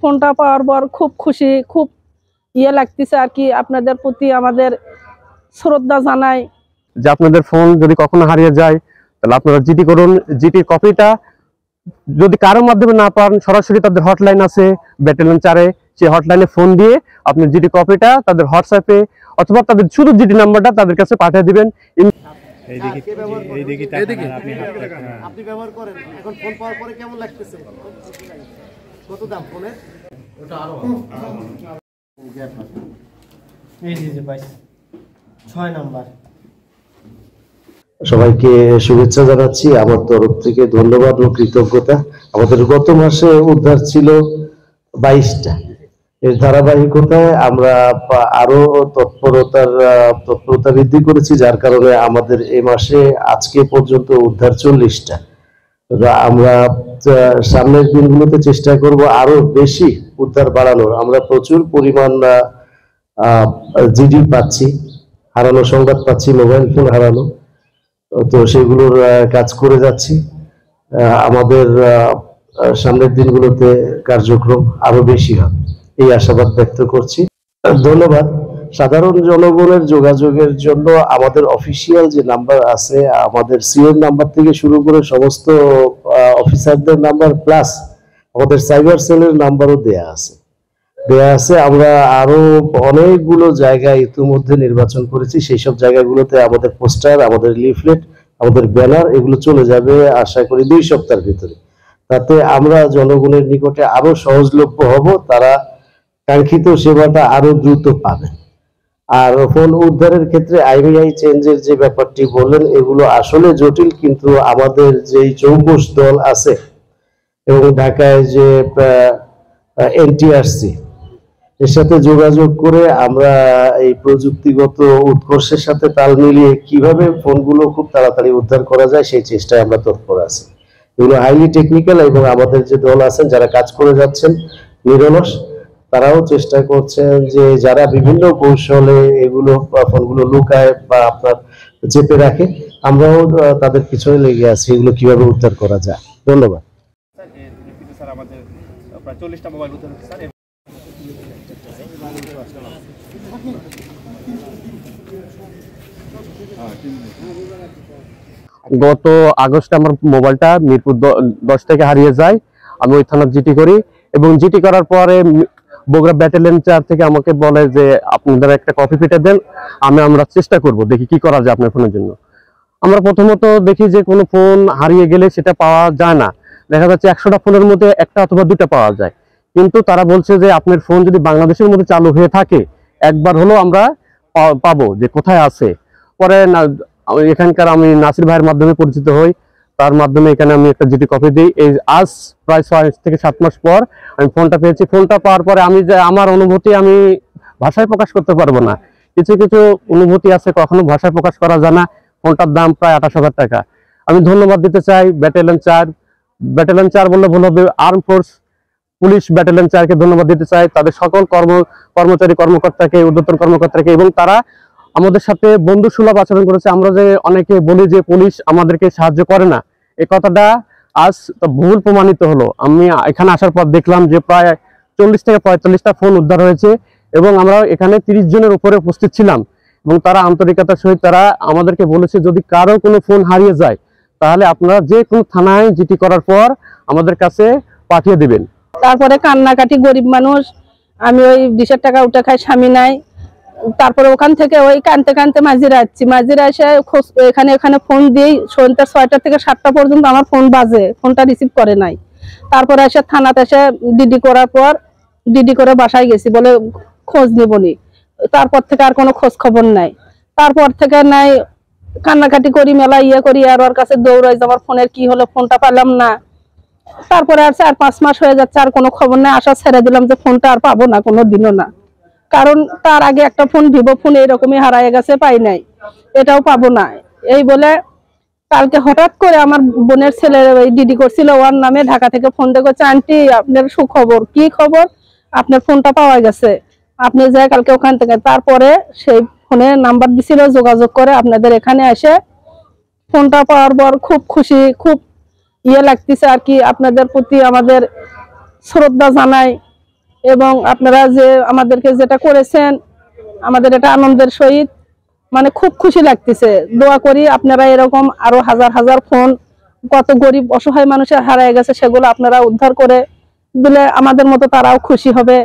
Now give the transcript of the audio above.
ফোনটা পাওয়ার পর খুব খুশি, খুব লাগতেছে আর কি। আপনাদের প্রতি আমাদের শ্রদ্ধা জানাই। যে আপনাদের ফোন যদি কখনো হারিয়ে যায় তাহলে আপনারা জিটি করুন। জিটির কপিটা যদি কারোর মাধ্যমে না পান, সরাসরি তাদের হটলাইন আছে ব্যাটালিয়ন 4-এ, সেই হটলাইনে ফোন দিয়ে আপনি জিটি কপিটা তাদের হোয়াটসঅ্যাপে অথবা তাদের শুধু জিটি নাম্বারটা তাদের কাছে পাঠিয়ে দিবেন। আপনি ব্যবহার করেন, এখন ফোন পাওয়ার পরে কেমন লাগতেছে? কত দাম ফোনের? ওটা আরো এই যে ভাই 6 নাম্বার। সবাইকে শুভেচ্ছা জানাচ্ছি আমার তরফ থেকে, ধন্যবাদ ও কৃতজ্ঞতা। আমাদের গত মাসে উদ্ধার ছিল 22টা। এর ধারাবাহিকতায় আমরা আরো তৎপরতা বৃদ্ধি করেছি, যার কারণে আমাদের এই মাসে আজকে পর্যন্ত উদ্ধার 40টা। আমরা সামনের দিনগুলোতে চেষ্টা করব আরো বেশি উদ্ধার বাড়ানোর। আমরা প্রচুর পরিমাণ জিডি পাচ্ছি, হারানো সংবাদ পাচ্ছি, মোবাইল ফোন হারানো, তো সেগুলোর কাজ করে যাচ্ছি। আমাদের সামনের দিনগুলোতে কার্যক্রম আরো বেশি হবে এই আশাবাদ ব্যক্ত করছি। ধন্যবাদ। সাধারণ জনগণের যোগাযোগের জন্য আমাদের অফিসিয়াল যে নাম্বার আছে, আমাদের সিএম নাম্বার থেকে শুরু করে সমস্ত অফিসারদের নাম্বার প্লাস আমাদের সাইবার সেলের নাম্বারও দেয়া আছে। আমরা আরো অনেকগুলো জায়গায় ইতিমধ্যে নির্বাচন করেছি। সেই সব জায়গাগুলোতে আমাদের পোস্টার, আমাদের লিফলেট, আমাদের ব্যানার এগুলো চলে যাবে আশা করি 2 সপ্তাহের ভিতরে। তাতে আমরা জনগণের নিকটে আরো সহজলভ্য হব, তারা কাঙ্ক্ষিত সেবাটা আরো দ্রুত পাবে। আর ফোন উদ্ধারের ক্ষেত্রে আইবিআই চেঞ্জের যে ব্যাপারটি বললেন, এগুলো আসলে জটিল, কিন্তু আমাদের যেই চৌকস দল আছে এবং ঢাকায় যে এনটিআরসি এর সাথে যোগাযোগ করে আমরা এই প্রযুক্তিগত উৎকর্ষের সাথে তাল মিলিয়ে কিভাবে ফোনগুলো খুব তাড়াতাড়ি উদ্ধার করা যায় সেই চেষ্টায় আমরা তৎপর আছি। এগুলো হাইলি টেকনিক্যাল এবং আমাদের যে দল আছেন যারা কাজ করে যাচ্ছেন নিরলস, তারাও চেষ্টা করছেন যে যারা বিভিন্ন কৌশলে এগুলো ফোনগুলো লুকায় বা আপনার চেপে রাখে, আমরাও তাদের পিছনে লেগে আছি এগুলো কিভাবে উদ্ধার করা যায়। ধন্যবাদ। প্রায় 40টা মোবাইল উদ্ধার হচ্ছে স্যার। গত আগস্টে আমার মোবাইলটা মিরপুর 10 থেকে হারিয়ে যায়। আমি ওই থানার জিটি করি এবং জিটি করার পরে বগুড়া ব্যাটালিয়ন 4 থেকে আমাকে বলে যে আপনারা একটা কপি পেটে দেন, আমরা চেষ্টা করব দেখি কি করা যায় আপনার ফোনের জন্য। আমরা প্রথমত দেখি যে কোনো ফোন হারিয়ে গেলে সেটা পাওয়া যায় না, দেখা যাচ্ছে 100টা ফোনের মধ্যে 1টা অথবা 2টা পাওয়া যায়। কিন্তু তারা বলছে যে আপনার ফোন যদি বাংলাদেশের মধ্যে চালু হয়ে থাকে একবার হলো আমরা পাবো যে কোথায় আছে। পরে এখানকার আমি নাসির ভাইয়ের মাধ্যমে পরিচিত হই, তার মাধ্যমে এখানে আমি একটা জিটি কপি দিই। এই আজ প্রায় 6 থেকে 7 মাস পর আমি ফোনটা পেয়েছি। ফোনটা পাওয়ার পরে আমি যে আমার অনুভূতি আমি ভাষায় প্রকাশ করতে পারবো না। কিছু কিছু অনুভূতি আছে কখনো ভাষায় প্রকাশ করা যায় না। ফোনটার দাম প্রায় 28,000 টাকা। আমি ধন্যবাদ দিতে চাই ব্যাটালিয়ন 4 বললে ভুল হবে, আর্ম ফোর্স পুলিশ ব্যাটালিয়ন 4-কে ধন্যবাদ দিতে চাই, তাদের সকল কর্মচারী কর্মকর্তাকে, ঊর্ধ্বতন কর্মকর্তাকে, এবং তারা আমাদের সাথে বন্ধুসুলভ আচরণ করেছে। আমরা যে অনেকে বলি যে পুলিশ আমাদেরকে সাহায্য করে না, এই কথাটা আজ ভুল প্রমাণিত হলো। আমি এখানে আসার পর দেখলাম যে প্রায় 40 থেকে 45টা ফোন উদ্ধার হয়েছে এবং আমরা এখানে 30 জনের উপরে উপস্থিত ছিলাম এবং তারা আন্তরিকতার সহিত তারা আমাদেরকে বলেছে যদি কারো কোনো ফোন হারিয়ে যায় তাহলে আপনারা যে কোনো থানায় জিটি করার পর আমাদের কাছে পাঠিয়ে দিবেন। তারপরে কান্নাকাটি, গরিব মানুষ, আমি ওই 20 টাকা উঠে খাই, স্বামী নাই। তারপরে ওখান থেকে ওই কানতে কানতে মাঝিরা এসে এখানে ফোন দিই, সন্ধ্যা 6টা থেকে 7টা পর্যন্ত আমার ফোন বাজে, ফোনটা রিসিভ করে নাই। তারপরে এসে থানাতে এসে ডিডি করার পর ডিডি করে বাসায় গেছি, বলে খোঁজ নিবনি। তারপর থেকে আর কোনো খোঁজ খবর নাই। তারপর থেকে নাই কান্নাকাটি করি, মেলা করি, আর ওর কাছে দৌড়াই যে আমার ফোনের কি হলো, ফোনটা পেলাম না। তারপরে আর 4-5 মাস হয়ে যাচ্ছে, আর কোনো খবর নেই। আশা ছেড়ে দিলাম যে ফোনটা আর পাবো না কোনো দিনও না, কারণ তার আগে একটা ফোন, ভিভো ফোন এরকমই হারায় গেছে, পাই নাই, এটাও পাবো না। এই বলে কালকে হঠাৎ করে আমার বোনের ছেলে ডিডি করছিল ওর নামে, ঢাকা থেকে ফোন দিয়ে করছে, আন্টি আপনার সুখবর। কি খবর? আপনার ফোনটা পাওয়া গেছে, আপনি যাই কালকে ওখান থেকে। তারপরে সেই ফোনে নাম্বার দিছিল, যোগাযোগ করে আপনাদের এখানে এসে ফোনটা পাওয়ার পর খুব খুশি, খুব লাগতেছে আর কি। আপনাদের প্রতি আমাদের শ্রদ্ধা জানাই। এবং আপনারা যে আমাদেরকে যেটা করেছেন আমাদের এটা আনন্দের সহিত মানে খুব খুশি লাগতেছে। দোয়া করি আপনারা এরকম আরো হাজার হাজার ফোন কত গরিব অসহায় মানুষের হারায় গেছে সেগুলো আপনারা উদ্ধার করে দিলে আমাদের মতো তারাও খুশি হবে।